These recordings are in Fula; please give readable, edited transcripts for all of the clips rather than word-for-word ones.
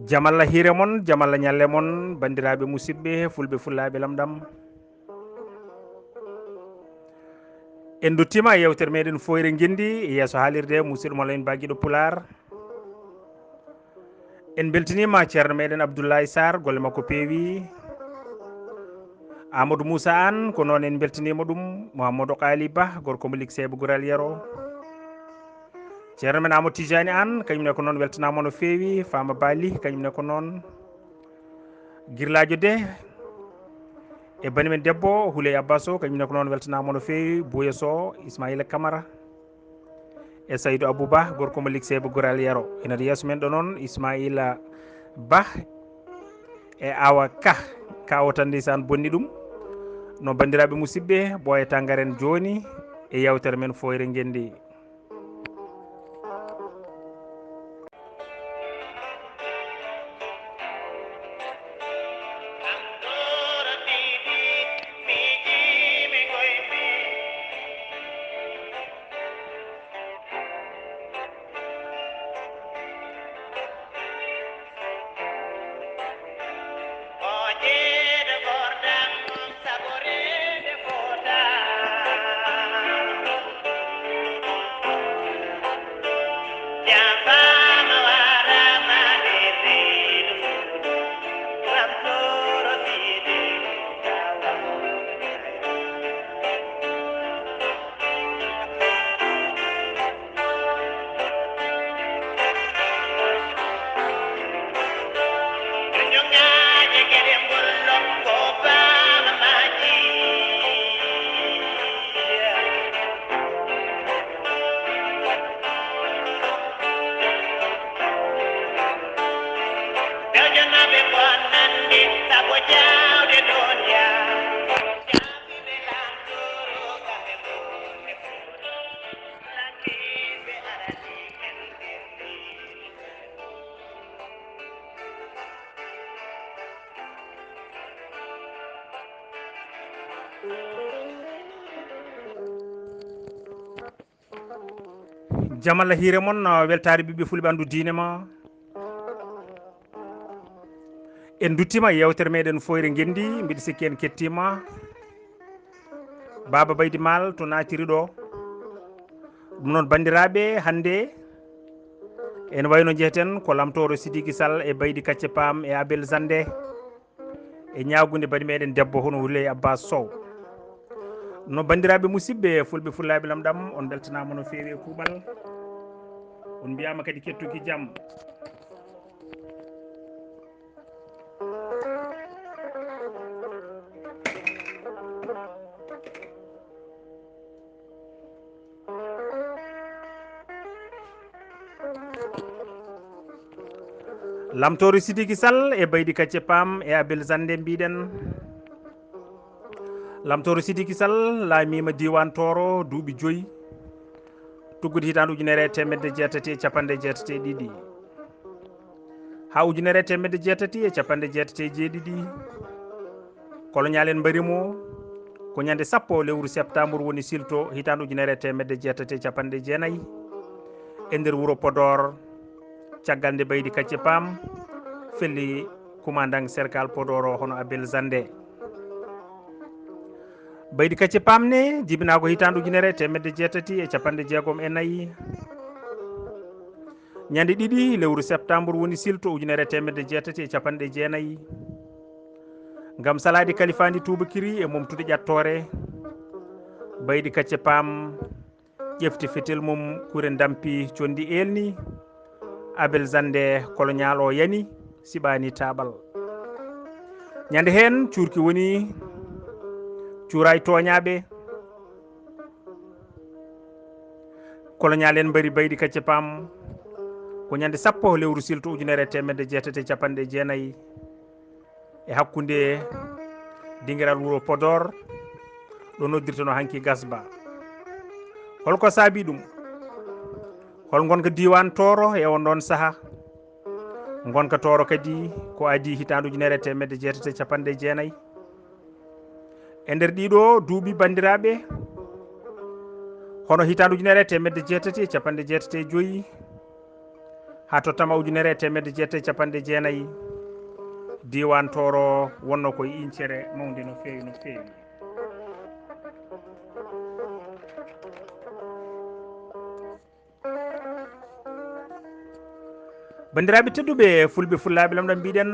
jamalla hire mon jamalla nyalle mon bandiraɓe musidɓe fulɓe fullaɓe lamɗam en duttima e yewtere meɗen foyre guendi yesso haalirde musidɗo moon en baguiɗo pular en beltinima ceerno meɗen Abdoulaye Sarr golle makko peewi Amadou Moussa Anne ko noon en beltinima ɗum Mouhamadou Qali Ba gorko mo Seba Goural Yero ceerno men Amadou Tidiani Anne kañumne ko noon weltanama no feewi Fama Bali kañumne ko noon guirladio de e banimen debbo Houleye Abbas o kañumne ko noon weltanama no feewi Bouya Sow Ismaïla Camara e Saydou Abouba gorko mo Seba Goural Yero ene yeeso men ɗo noon Ismaïla Ba e Awa Ka o tan ndeysan bonni ɗum no bandiraɓe musidɓe ɓoyata garen joni e yewtere men foyre guendi jamalla hiire moon weltare ɓiɓɓe fulɓe andu diine ma en duttima e yewtere meɗen foyre guendi mbiɗa sikki en kettima Baba Baydy Mal to natiri ɗo ɗum noon bandiraɓe hande en wayno jeeten ko lamtoro Sidiki Sall e Baydy Kacce Pam e Abel Zande e ñagude bani meɗen debbo hono Houleye Abbas Sow no bandiraɓe musidɓe fulɓe fullaɓe lamɗam on beltanama no feewi e kuuɓal on mbiyama kadi kettuki jaam lamtoro Sidiki Sall e Baydy Kacce Pam e Abel Zande mbiɗen lamtoro Sidiki Sall laamima diwan Toro duuɓi 5 tuggude hitande ujunere temedde jeetati e capanɗe jeetati e ɗiɗi ha ujunere temedde jeetati e capanɗe jeetati e jeeɗiɗi koloñal en mbarimo ko ñande 10 lewru septembre woni silto hitande ujunere temedde jeetati e capanɗe jeenayyi e nder wuuro Podor caggal nde Baydy Kacce Pam felli commandant cercal Podor o hono Abel Zande Baydy Kacce Pam ne jibina ko hitande ujunere temedde jeetati e capanɗe jeegom e nayyi ñande 2 lewru septembre woni silto ujunere temedde jeetati e capanɗe jeenayyi gam salade kalifandi Toubakiri e momtude ƴattore Baydy Kacce Pam ƴefti fetel mum kure dampi condi elni Abel Zande koloñal o yani siɓani taɓal ñande hen curki woni cuuray toñaɓe koloñal en mbari Baydy Kacce Pam ko ñande 10 lewru silto ujunere temedde jeetati e capanɗe jeenayyi e hakkude dinguiral wuuro Podor ɗo noddirteno hanki Gasba holko saabi ɗum hol gonka diwan Toro e on ɗon saaha gonka Toro kadi ko adi hitande ujunere temedde jeetati e capanɗe jeenayyi e nder ɗiɗo duuɓi bandiraɓe hono hitande ujunere temedde jeetati e capanɗe jeetati e joyyi ha tottama ujunere temedde jeetati capanɗe jeenayyi diwan Toro wonno koye incere mawde no fewi no fewi. bandiraɓe tedduɓe fulɓe fullaɓe lamɗam mbiɗen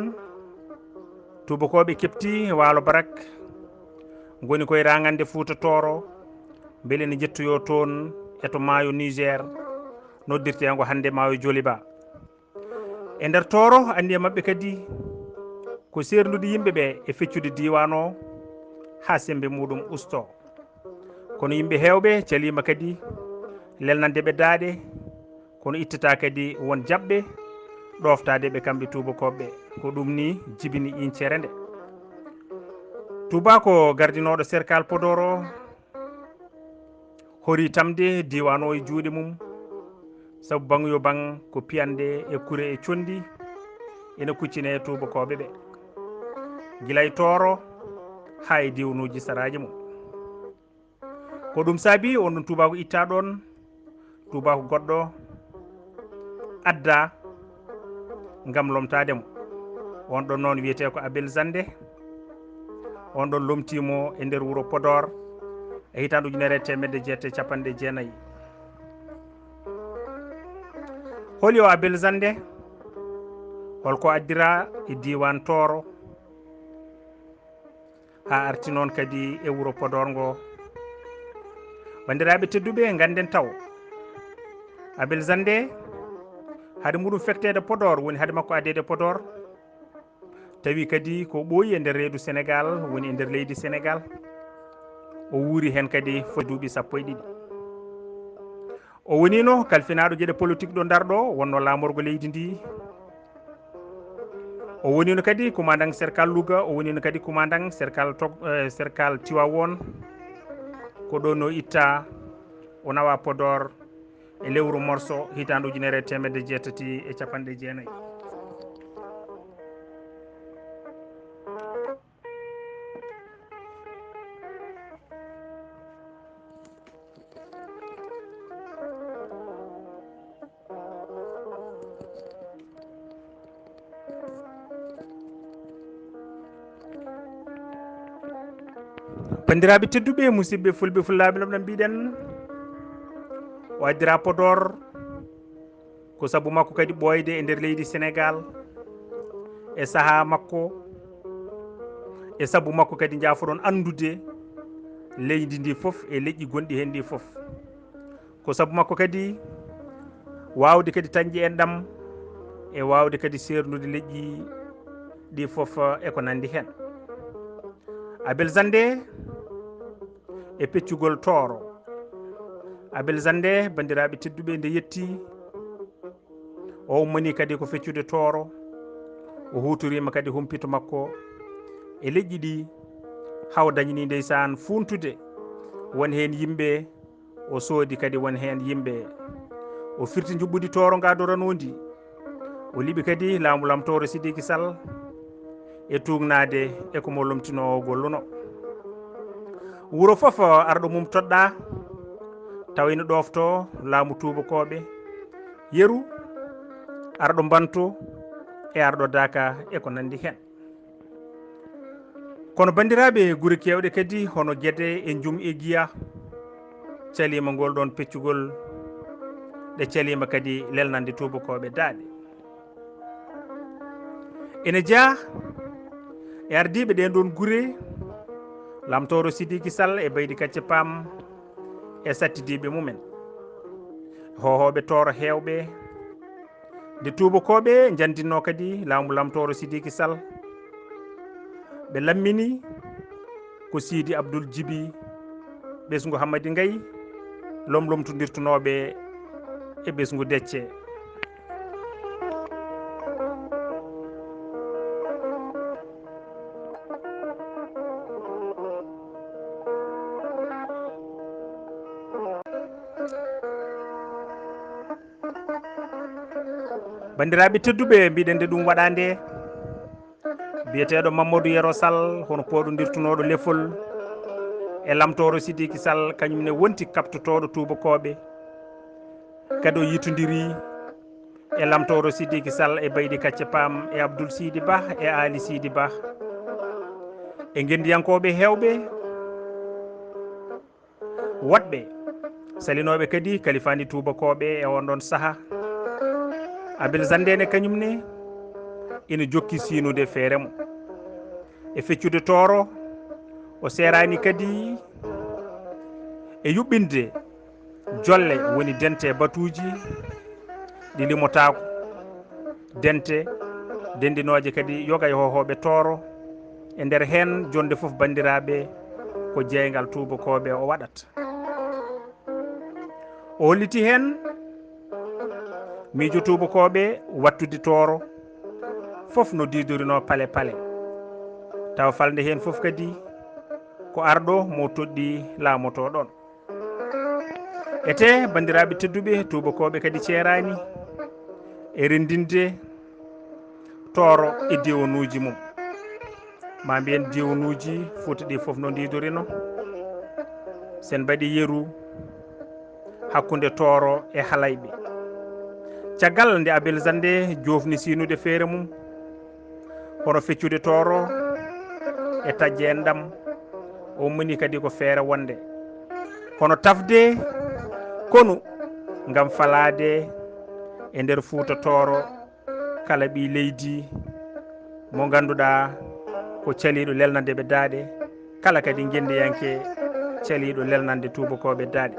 tubakoɓe kepti Waalo Barak goni koye ragande Fouta Toro beele ne jettoyo toon eto maayo Niger noddirtengo hande maayo Joliba e nder Toro andi e mabɓe kadi ko serdude yimɓeɓe e feccude diwan o ha sembe muɗum usto kono yimɓe hewɓe calima kadi lelnandeɓe daaɗe kono ittata kadi won jabɓe ɗoftadeɓe kamɓe tubakoɓe ko ɗum ni jibini incere nde. Touba ko gardinoɗo cercal Podor o hori tamde diwan o e juuɗe mum saabu bang yo bang ko piyande e kure e condi ene kuccine tubakoɓe ɓe guilay Toro ha e diwnuji saraji mum ko ɗum saabi on ɗum tubako itta ɗon tubako goɗɗo adda gam lomtademo on ɗon noon wiyete ko Abel Zande on ɗon lomtimo e nder wuuro Podor e hitande ujunere temedde jeetati capanɗe jeenayyi. holi o Abel Zande holko addira e diwan Toro ha arti noon kadi e wuuro Podor ngo. bandiraɓe tedduɓe ganden taw Abel Zande haade muɗum fektede Podor woni haade makko adede Podor tawi kadi ko ɓooyi e nder reedu Sénégal woni e nder leydi Sénégal o wuuri hen kadi fo duuɓi 12 o wonino kalfinaɗo gueɗe politique ɗo darɗo wonno lamorgo leydi ndi o wonino kadi commandant cercal Louga o wonino kadi commandant cercal Tivaouane ko ɗo no itta o nawa Podor e lewru morso hitande ujunere temedde jeetati e capanɗe jeenayyi. bandiraɓe tedduɓe musidɓe fulɓe fullaɓe no mbiɗen o addira Podor ko saabu makko kadi ɓoyde e nder leydi Sénégal e saaha makko e saabu makko kadi jafoɗon andude leydi ndi foof e leƴƴi gonɗi hen ndi foof ko saabu makko kadi wawde kadi tañƴi en ɗam e wawde kadi sernude leƴƴi ɗi foof e ko nandi hen. Abel Zande e peccugol Toro. Abel Zande bandiraɓe tedduɓe nde yetti o ummani kadi ko feccude Toro o hutorima kadi humpito makko e leƴƴi ɗi haw dañini ndeysan funtude won hen yimɓe o soodi kadi won hen yimɓe o firti juɓɓudi Toro nga do ranondi o liɓi kadi laamu lamtoro Sidiki Sall e tugnade e komo lomtino golluno wuuro foof arɗo mum toɗɗa taw ene ɗofto laamu tubakoɓe yeru arɗo Banto e arɗo Daka e ko nandi hen. kono bandiraɓe guure kewɗe kadi hono Guédé e Joum e Guiya calima ngol ɗon peccugol ɗe calima kadi lelnande tubakoɓe daaɗe ene jeeya e ardiɓe ɗen ɗon guure lamtoro Sidiki Sall e Baydi Kacce Pam e sattidiɓe mumen hohoɓe Toro hewɓe nde tubakoɓe jandinno kadi laamu lamtoro Sidiki Sall ɓe lammini ko Sidi Abdoul Djiby ɓesgu Hammadi Gaye lomtodirtunoɓe e ɓesgu Déthié. bandiraɓe tedduɓe mbiɗen de ɗum waɗande biyeteɗo Mamadou Yero Sall hono poɗodirtunoɗo lefol e lamtoro Sidiki Sall kañumne wonti kaptotoɗo tubakoɓe kadi o yitodiri e lamtoro Sidiki Sall e Baydi Kacce Pam e Abdoul Sidi Ba e Ali Sidi Ba e gendiyankoɓe hewɓe woɗɓe salinoɓe kadi kalifani tubakoɓe e on ɗon saaha Abel Zandene kañumne ina jokki sinude feere mo e feccude toro o serani kadi e yuɓɓinde jolle woni dente batuji ɗi limotako dente dendinoje kadi yoga e hohoɓe toro e nder hen jonde foof bandiraɓe ko jeygal tubakoɓe o waɗat o holliti hen miijo tubakoɓe wattude toro foof no didorino paale paale taw falde hen foof kadi ko arɗo mo toɗɗi laamoto ɗon ete bandiraɓe tedduɓe tubakoɓe kadi ceerani e rendinde toro e diwonuji mum ma mbiyen diwonuji Fouta ɗi foof no didorino sen mbaɗi yeeru hakkude toro e halayɓe caggal nde Abel Zande jofni sinude feere mum hono feccude toro e tajje en ɗam o moni kadi ko feere wonde kono tafde konu gam falade e nder Fouta toro kala ɓi leydi mo ganduɗa ko caliɗo lelnande ɓe daaɗe kala kadi gendiyanke caliɗo lelnande tubakoɓe daaɗe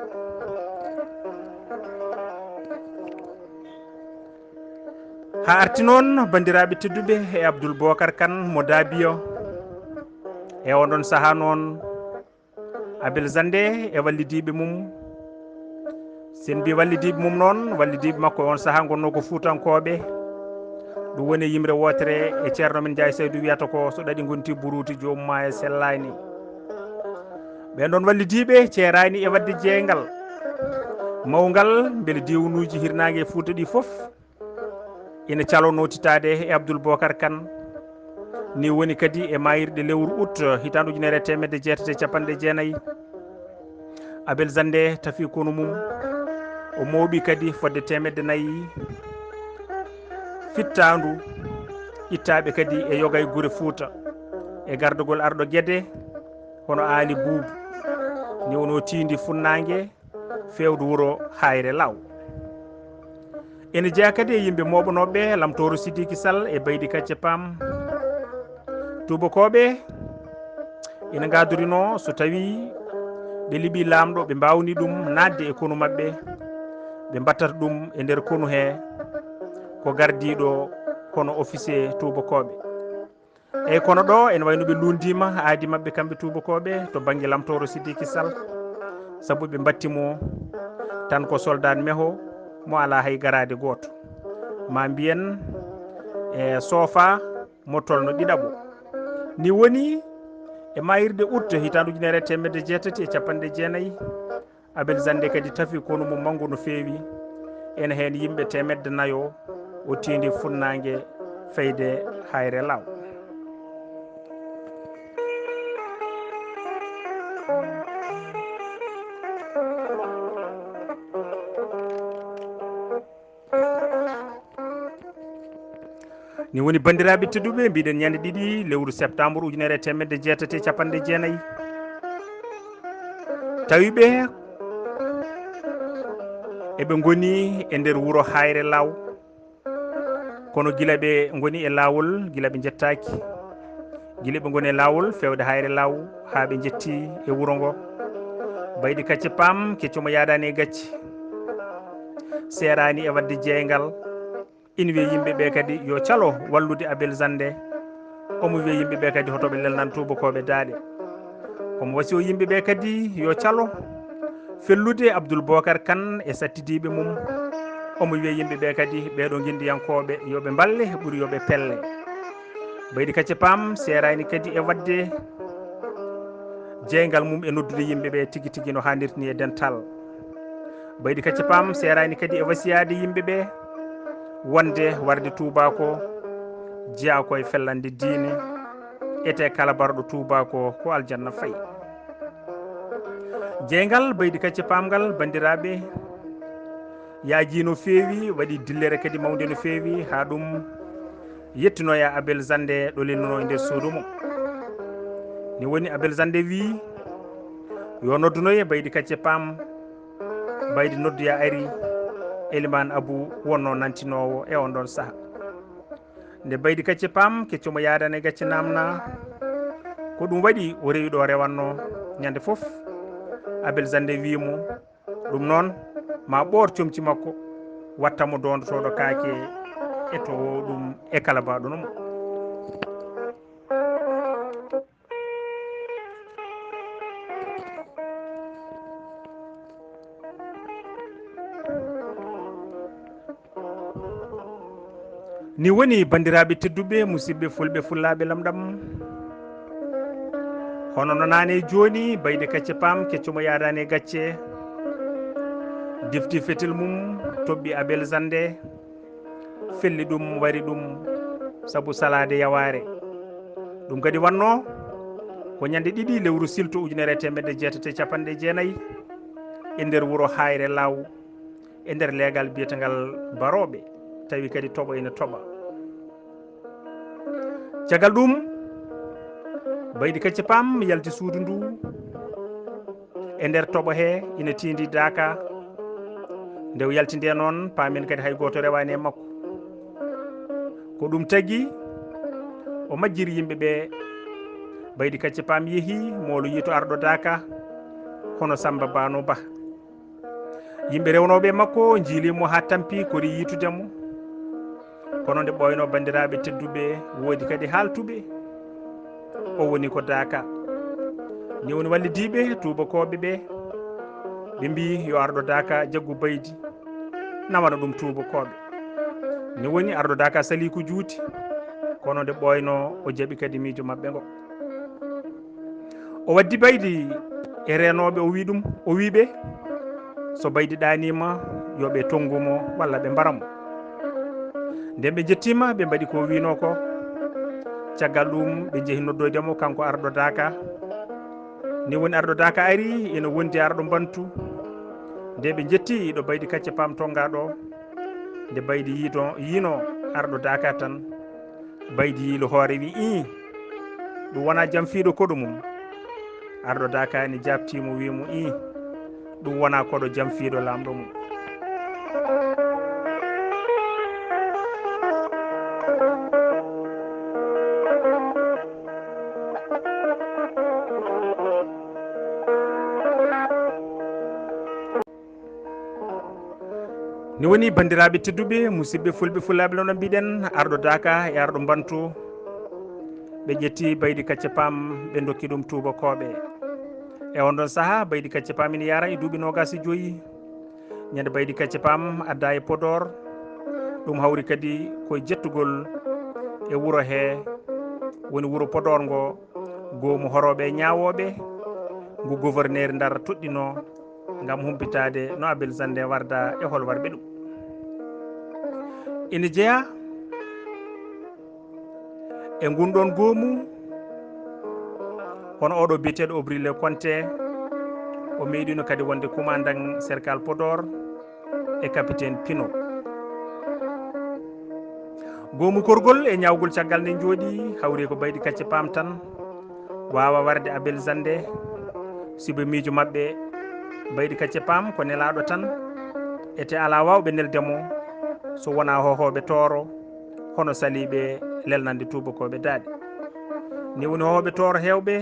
ha arti noon bandiraɓe tedduɓe e Abdoul Bocar Kane mo Dabiyo e oɗon saaha noon Abel Zande e wallidiɓe mum sen mbi wallidiɓe mum noon wallidiɓe makko on saaha gonno ko Foutankoɓe ɗum woni yimre wotere e ceerno men Ndiaye Saydou wiyata ko so ɗaɗi gonti buruti jomum ma e sellani ɓen ɗon wallidiɓe ceerani e wadde jeygal mawgal beele diwnuji hirnague e Fouta ɗi foof ina calono titade e Abdoul Bocar Kane ni woni kadi e mayirɗe lewru août hitande ujunere temedde jeetati capanɗe jeenayyi Abel Zande tafi kono mum o mawɓi kadi fodde temedde nayyi fittandu ittaɓe kadi e yogay guure Fouta e gardugol arɗo guéde hono Ali Boubou ni wono tindi funnague fewde wuuro Hayre Law ene jeeya kadi e yimɓe moɓanoɓe lamtoro Sidiki Sall e Baydi Kacce Pam tubakoɓe ina gadorino so tawi ɓe liiɓi lamɗo ɓe mbawni ɗum nadde e konu mabɓe ɓe mbattata ɗum e nder konu he ko gardiɗo kono officier tubakoɓe eyyi kono ɗo ene wayno ɓe lundima aadi mabɓe kamɓe tubakoɓe to banggue lamtoro Sidiki Sall saabu ɓe battimo tan ko soldat meeho mo ala hay garade goto ma mbiyen e soofa mo tolno ɗiɗaɓo ni woni e mayirde août hitande ujunere temedde jeetati e capanɗe jeenayyi Abel Zande kadi tafi kono mum manggu no feewi ene hen yimɓe temedde nayo o tindi funnague feyde Hayre Law ni woni bandiraɓe tedduɓe mbiɗen ñande ɗiɗi lewru septembre ujunere temedde jeetati capanɗe jeenayyi tawiɓe eɓe goni e nder wuuro Hayre Law kono guila ɓe goni e lawol guila ɓe jettaki guila ɓe goni e lawol fewde Hayre Law ha ɓe jetti e wuuro ngo Baydi Kacce Pam keccomo yadani e gacci serani e wadde jeygal ina wiya yimɓeɓe kadi yo calo wallude Abel Zande omo wiya yimɓeɓe kadi hotoɓe lelnan tubakoɓe daaɗe omo wasi o yimɓeɓe kadi yo calo fellude Abdoul Bocar Kane e sattidiɓe mum omo wiya yimɓeɓe kadi ɓeɗo guindiyankoɓe yoɓe balle ɓuuri yoɓe pelle Baydi Kacce Pam serani kadi e wadde jeygal mum e noddude yimɓeɓe tigui tigui no hannirta ni e dental Baydi Kacce Pam serani kadi e wasiyade yimɓeɓe wonde warde tubako jeeya koye fellande diine ete kala barɗo tubako ko aljanna fayi jeygal Baydi Kacce Pam ngal bandiraɓe yaaji no feewi waɗi dillere kadi mawde no feewi ha ɗum yettinoya Abel Zande ɗo lennuno e nder suudu mum. ni woni Abel Zande wi yo noddunoye Baydi Kacce Pam. Baydi nodduya ari Elimane Abou wonno nantinowo e on ɗon saaha. nde Baydi Kacce Pam keccomo yadane e gacce namna ko ɗum waɗi o rewi ɗo rewanno ñande foof. Abel Zande wimo ɗum noon ma ɓoor comci makko wattamo dondotoɗo kaake e to ɗum e kala mbaɗo nomo. ni woni bandiraɓe tedduɓe musidɓe fulɓe fullaɓe lamɗam. hono no nane joni Baydi Kacce Pam keccomo yadani e gacce defti fetel mum tobɓi Abel Zande felli ɗum wari ɗum saabu salade yaware. ɗum kadi wanno ko ñande ɗiɗi lewru silto 1989 e nder wuuro Hayre Law e nder leegal biyetegal Baroɓe tawi kadi toɓo ene toɓa. caggal ɗum Baydi Kacce Pam yalti suudu ndu e nder toɓo he ina tindi Daka. nde o yalti nde noon pamen kadi hay goto rewani e makko. ko ɗum tagui o majjiri yimɓeɓe. Baydi Kacce Pam yeehi molo yito arɗo Daka hono Samba Bano Ba. yimɓe rewnoɓe makko jiilimo ha tampi kori yitudemo. kono nde ɓoyno bandiraɓe tedduɓe woodi kadi haltuɓe o woni ko Daka. ni woni wallidiɓe tubakoɓe ɓe mbi yo arɗo Daka jaggu Baydi nawana ɗum tubakoɓe. ni woni arɗo Daka sali ko juuti kono nde ɓoyno o jaaɓi kadi miijo mabɓe ngo. o waddi Baydi e renoɓe o wi ɗum o wiɓe so Baydi ɗanima yoɓe tongumo walla ɓe mbaramo. nden ɓe jettima ɓe mbaɗi ko wino ko. caggal ɗum ɓe jeehi noddodemo kanko arɗo Daka. ni woni arɗo Daka ari ene wondi arɗo Bantu. nde ɓe jetti ɗo Baydi Kacce Pam tongaɗo. nde Baydi yino arɗo Daka tan Baydi yiilo hoore wi i ɗum wona jaam fiiɗo koɗo mum. arɗo Daka ni jabtimo wimo i ɗum wona koɗo jaam fiiɗo lamɗo mum. ni woni bandiraɓe tedduɓe musidɓe fulɓe fullaɓe no mbiɗen arɗo Daka e arɗo Bantu ɓe ƴetti Baydi Kacce Pam ɓe dokki ɗum tubakoɓe. e on ɗon saaha Baydi Kacce Pam ina yara e duuɓi 25 ñande Baydi Kacce Pam adda e Podor. ɗum hawri kadi koye jettugol e wuuro he woni wuuro Podor ngo goomu horoɓe e ñawoɓe ngu gouverneur Ndar toɗɗino gam humpitade no Abel Zande warda e hol warɓe ɗum. ina jeeya e gunɗon goomu hono oɗo biyeteɗo Obrile Konté o meeɗino kadi wonde commandant cercal Podor e capitaine Pino. goomu korgol e ñawgol caggal nde jooɗi hawri ko Baydi Kacce Pam tan wawa warde Abel Zande sibo miijo mabɓe Baydi Kacce Pam ko nelaɗo tan ete ala wawɓe neldemo so wona hohoɓe Toro hono saliɓe lelnande tubakoɓe daaɗe. ni woni hohoɓe Toro hewɓe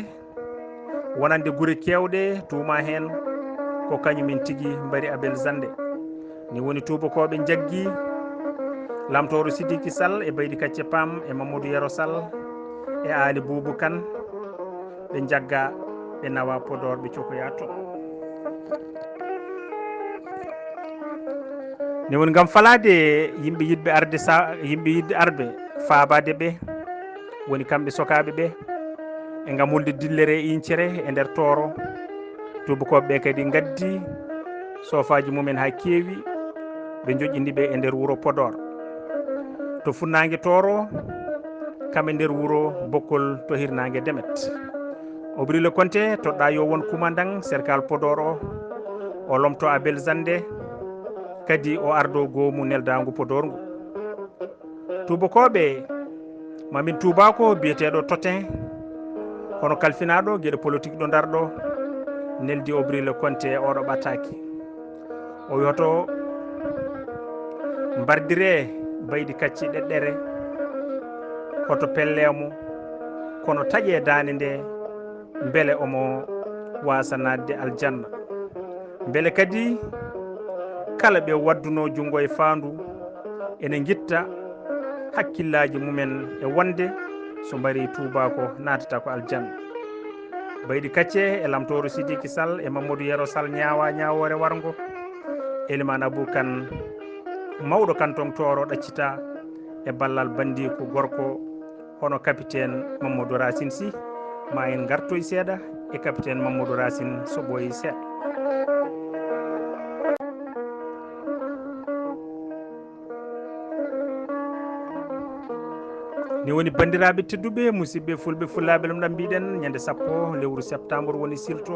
wonande guure kewɗe tuma hen ko kañumen tigui mbari Abel Zande. ni woni tubakoɓe jaggui lamtoro Sidiki Sall e Baydi Kacce Pam e Mamadou Yero Sall e Ali Boubou Kane ɓe jagga ɓe nawa Podor ɓe cokoya to. ni woni gam falade yimɓe yiɗɓe arde yimɓe yidde arde faabade ɓe woni kamɓe sokaɓe ɓe e gam hulde dillere e incere e nder Toro. tubakoɓe kadi gaddi sofaji mumen ha keewi ɓe joƴƴiniɓe e nder wuuro Podor to funnague Toro kamɓe nder wuuro Bokkol to hirnague Demet. Obrile Konté toɗɗa yo won commandant cercal Podor o lomto Abel Zande kadi o ardo goomu neldangu Podor ngu tubakoɓe mamin tubako biyeteɗo Totin hono kalfinaɗo gueɗe politique ɗo darɗo neldi Obrille Konté oɗo ɓattaki o wiyoto mbardire baydi kacci ɗeɗɗere hoto pellemo kono taƴe dande nde beele omo wasa nadde aljanna beele kadi kala ɓe wadduno jungo e fandu ene guitta hakkillaji mumen e wonde so mbari tubako natata ko aljanna baydi kacce e lamtoro Sidiki Sall e Mamadou Yero Sall ñawa ñawore wargo Elimane Abou Kane mawɗo kanton toro ɗaccita e ballal bandiko gorko hono capitaine Mamadou Racine Sy ma en gartoy seeɗa e capitaine Mamadou Racine so ɓooyi seeɗa ni woni bandiraɓe tedduɓe musidɓe fulɓe fullaɓe ɗum ɗam mbiɗen ñande 10 lewru septembre woni silto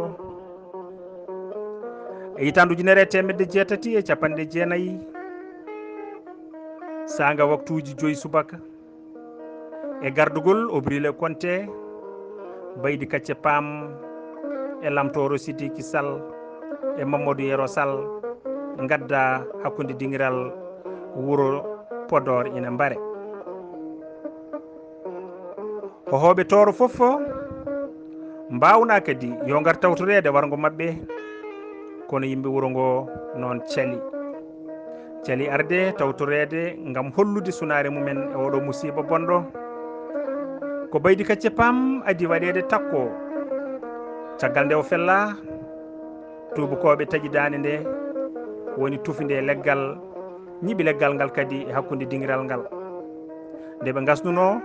e hitandu ujunere e temedde jeetati e capanɗe jeenayyi saga waktuji 5 subaka e gardugol Obrille Konté baydi kacce pam e lamtoro Sidiki Sall e Mamadou Yero Sall gadda hakkude dingiral wuuro Podor ina mbare hohoɓe toro foof mbawna kadi yo gar tawtorede wargo mabɓe kono yimɓe wuuro ngo noon cali arde tawtorede gam hollude sunare mumen e oɗo musiba bonɗo ko baydi kacce pam adi waɗede takko caggal nde o fella tubakoɓe taƴi dande nde woni tufide leggal ñiɓi leggal ngal kadi e hakkude dingiral ngal nde ɓe gasnuno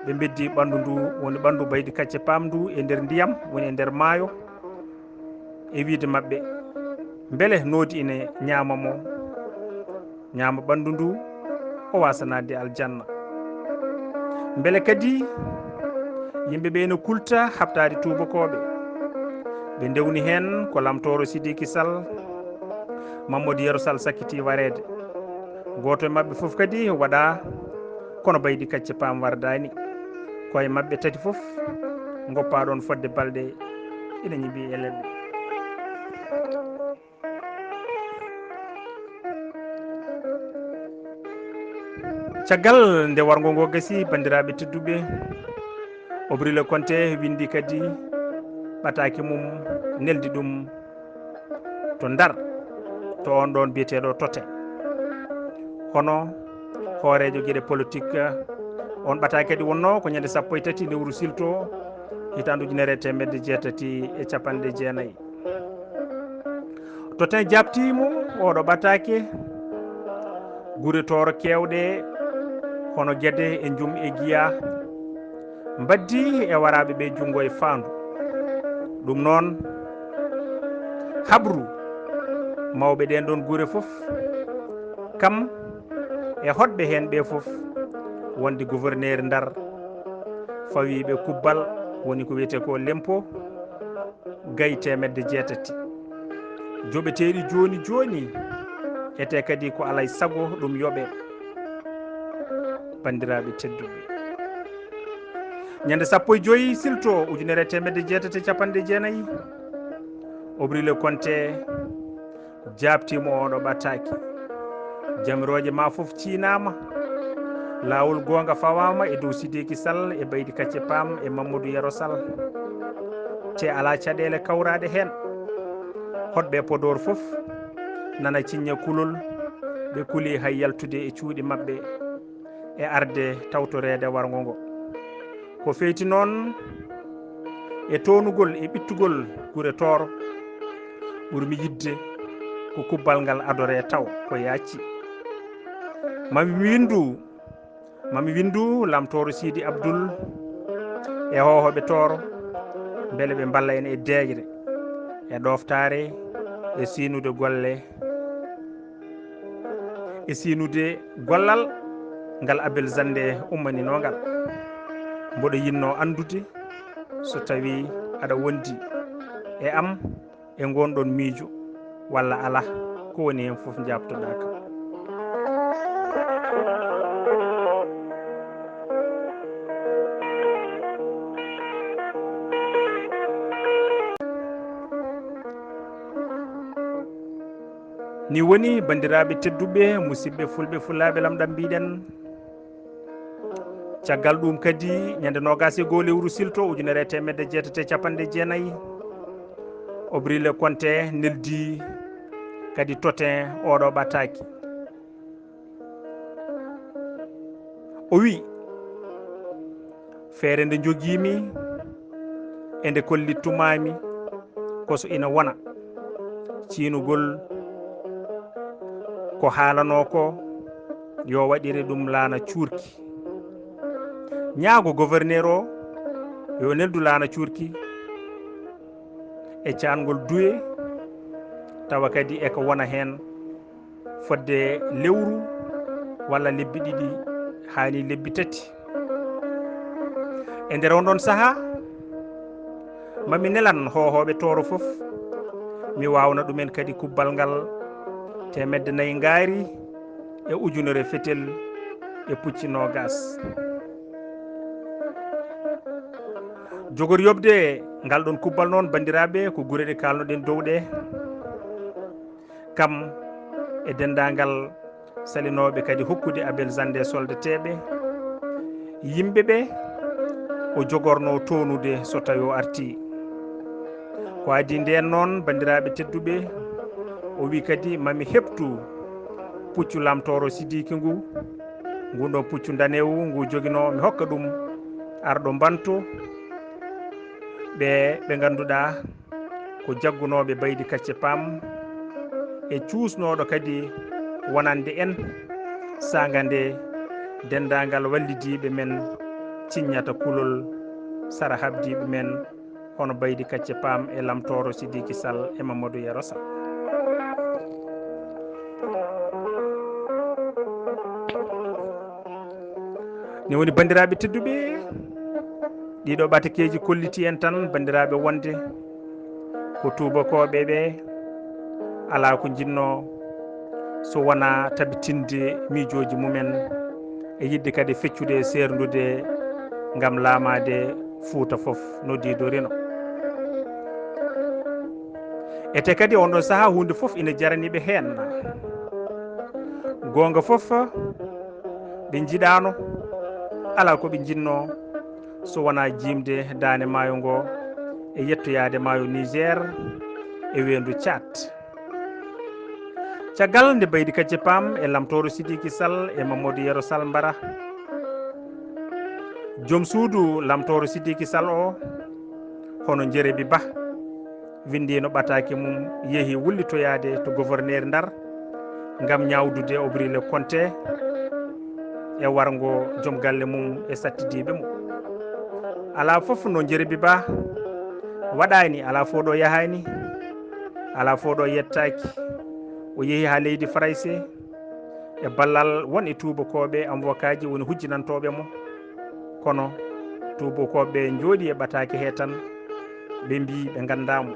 ɓe beddi ɓandu ndu woni ɓandu baydi kacce pam ndu e nder ndiyam woni e nder maayo e wiide mabɓe beele noodi ine ñamamo ñama ɓandu ndu o wasa nadde aljanna beele kadi yimɓeɓe ne kulta habtade tubakoɓe ɓe ndewni hen ko lamtoro Sidiki Sall Mamadou Yero Sall sakkiti warede goto e mabɓe foof kadi waɗa kono baydi kacce pam wardani koye mabɓe tati foof goppaɗon fodde balɗe ina ñiiɓi e leɗɗe caggal nde wargo ngo gasi bandiraɓe tedduɓe Obrille Konté windi kadi ɓataki mum neldi ɗum to Ndar to on ɗon biyeteɗo Totin hono hoorejo gueɗe politique on ɓataki kadi wonno ko ñande 13 lewru silto hitandu ujunere temedde jeetati e capanɗe jeenayyi Totin jabtimo oɗo ɓatake guure toro kewɗe hono Guédé e Djoum e Guiya mbaddi e waraɓe ɓe jungo e fandu ɗum noon habru mawɓe ɗen ɗon guure foof kam e hoɗɓe hen ɓe foof wonde gouverneur Ndar fawiɓe kubbal woni ko wiyete ko lempo gayi temedde jeetati joɓeteɗi joni ete kadi ko alay saago ɗum yooɓe bandiraɓe tedduɓe ñande 15 silto ujunere temedde jeetati capanɗe jeenayyi Obrille Konté jabtimo oɗo ɓattaki jamiroje ma foof cinama lawol gonga fawama e dow Sidiki Sall e baydi kacce pam e Mamadou Yero Sall te ala caɗele kawrade hen hoɗɓe Podor foof nana cinña kulol ɓe kuuli hay yaltude e cuuɗi mabɓe e arde tawtorede wargo ngo ko feyti noon e tonugol e ɓittugol guure toro ɓurmi yidde ko kubbal ngal adore taw ko yacci mami windu lamtoro Sidi Abdoul e hohoɓe toro beele ɓe mballa en e deeƴre e ɗoftare e sinude golle e sinude gollal ngal Abel Zande ummaninogal mboɗo yinno andude so tawi aɗa wondi e am e gonɗon miijo walla ala ko woni hen fof jabtoɗa kam. ni woni bandiraɓe tedduɓe musidɓe fulɓe fullaɓe lamɗam mbiɗen caggal ɗum kadi ñande nogas e goo lewru silto 1994 Obrile Konté neldi kadi totin oɗo ɓattaki o wi feere nde joguimi e nde kollittumami koso ina wona cinugol ko haalano ko yo waɗire ɗum laana cuurki ñaago gouverneur o yo neldu laana cuurki e caangol duwe tawa kadi eko wona hen fodde lewru walla lebbi ɗiɗi hani lebbi tati e nder on ɗon saaha mami nelan hohoɓe tooro fof mi wawna ɗumen kadi kubbal ngal 400 ngaari e ujunere fetel e pucci nogas jogori yobde ngal ɗon kubbal noon bandiraɓe ko guure ɗe kalnoɗen dow ɗe kam e dendagal salinoɓe kadi hokkude abel zande soldeteɓe yimɓeɓe o jogorno tonude so tawi o arti ko adi nden noon bandiraɓe tedduɓe o wi kadi mami heptu puccu lamtoro sidiki ngu ɗon puccu danewu ngu joguino mi hokka ɗum arɗo banto ɓe ganduɗa ko jaggunoɓe baydi kacce pam e cuusnoɗo kadi wonande en sagande dendagal wallidiɓe men ciññata kulol sara habdiɓe men hono baydi kacce pam e lamtoro Sidiki Sall e Mamadou Yero Sall ni woni bandiraɓe tedduɓe ɗiɗo ɓatakeji kolliti en tan bandiraɓe wonde ko tubakoɓe ɓe ala ko jinno so wona tabitinde miijoji mumen e yidde kadi feccude e serdude gam laamade Fouta foof noddido reno ete kadi on ɗon saaha hunde foof ina jaraniɓe hen gonga foof ɓe jiiɗano ala koɓe jinno so wona jimde dane maayo ngo e yettoyade maayo Niger e wendu Tchad caggal nde baydi kacce pam e lamtoro Sidiki Sall e Mamadou Yero Sall mbara joom suudu lamtoro Sidiki Sall o hono Jerebi Ba windino ɓataki mum yeehi wullitoyade to gouverneur Ndar gam ñawdude Obrile Konté e wargo joom galle mum e sattidiɓe mum ala foof no Jerebi Ba waɗani ala fo ɗo yahani ala fo ɗo yettaki o yeehi ha leydi Faraysé e ballal won e tubakoɓe avocat ji woni hujjinantoɓe mo kono tubakoɓe jooɗi e ɓataki he tan ɓe mbi ɓe gandamo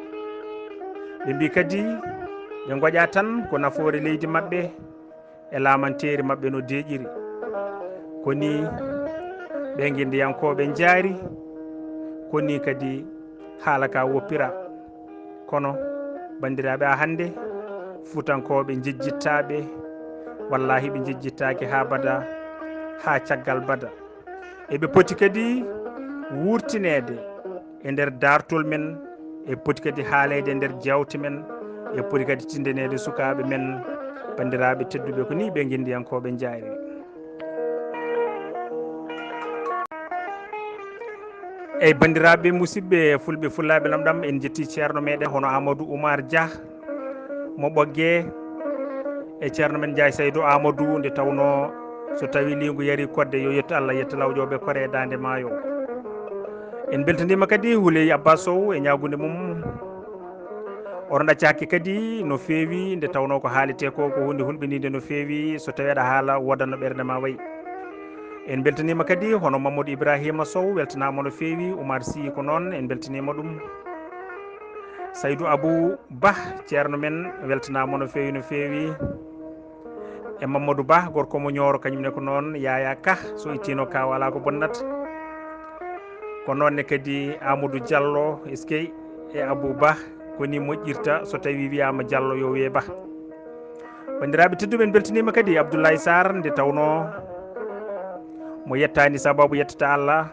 ɓe mbi kadi ɓe goƴa tan ko nafoore leydi mabɓe e lamanteri mabɓe no deƴiri koni ɓe guindiyankoɓe jaari koni kadi haala ka woppira kono bandiraɓe a hande fuutankoɓe jejjittaɓe wallahi ɓe jejjittaki ha bada ha caggal bada eɓe poti kadi wurtinede e nder dartol men e poti kadi haalede e nder jawte men e poti kadi tindenede sukaɓe men bandiraɓe tedduɓe ko ni ɓe guindiyankoɓe jaari eyyi bandiraɓe musidɓe fulɓe fullaɓe lamɗam en jetti ceerno meɗen hono Amadou Oumar Dia mo ɓoggue e ceerno men Ndiaye Saydou Amadou nde tawno so tawi ligu yari kodde yo yetto Allah yetto lawƴoɓe kore dande maayo en beltanima kadi Houleye Abbas Sow e ñagude mum oɗon ɗaccaki kadi no feewi nde tawno ko haalete ko hunde hulɓinide no feewi so tawi aɗa haala wodanno ɓerde ma wayi en beltanima kadi hono Mamadou Ibrahima Sow weltanama no feewi Oumar Sy ko noon en beltanima ɗum Saydou Abou Ba ceerno men weltanama no fewi no fewi e Mamadou Ba gorko mo Nioro kañumne ko noon Yaya Ka so ittino ka wala ko bonnata ko nonne kadi Amadou Diallo eskey e Abou Ba koni moƴƴirta so tawi wiyama Diallo yo wiye Ba bandiraɓe tedduɓe en beltanima kadi Abdoulaye Sarr nde tawno mo yettani sababu yettata Allah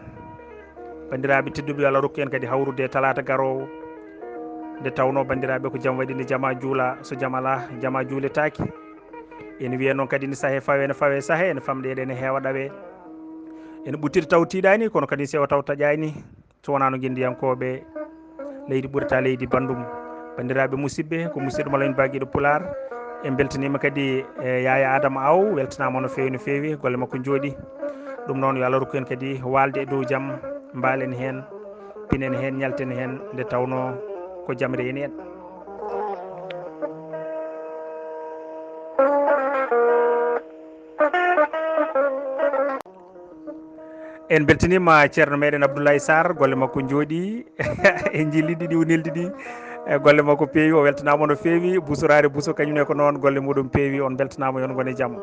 bandiraɓe tedduɓe Allah rokku en kadi hawrude talata garowo nde tawno bandiraɓe ko jaam waɗi nde jama juula so jaam ala jama juuletaki ene wiya noon kadi ne saahe fawe ne fawe saahe ene famɗeɗe ene heewa ɗawe ene ɓuttiri taw tiiɗani kono kadi sewa taw taƴani so wona no guendiyankoɓe leydi ɓurata leydi bandum bandiraɓe musidɓe ko musidɗo mala en Baguiɗo Pular en beltanima kadi e Yaya Adama Aw weltanama no fewi no fewi golle makko jooɗi ɗum noon yo Allah rokku en kadi walde e dow jaam mbalen hen pinen hen ñalten hen nde tawno ko jaam reeni en en beltanima ceerno meɗen Abdoulaye Sarr golle makko jooɗi e jilliɗi ɗi o neldi ɗi e golle makko peewi o weltanama no fewi Boussirare Bousso kañumne ko noon golle muɗum peewi on beltanama yon gone jaam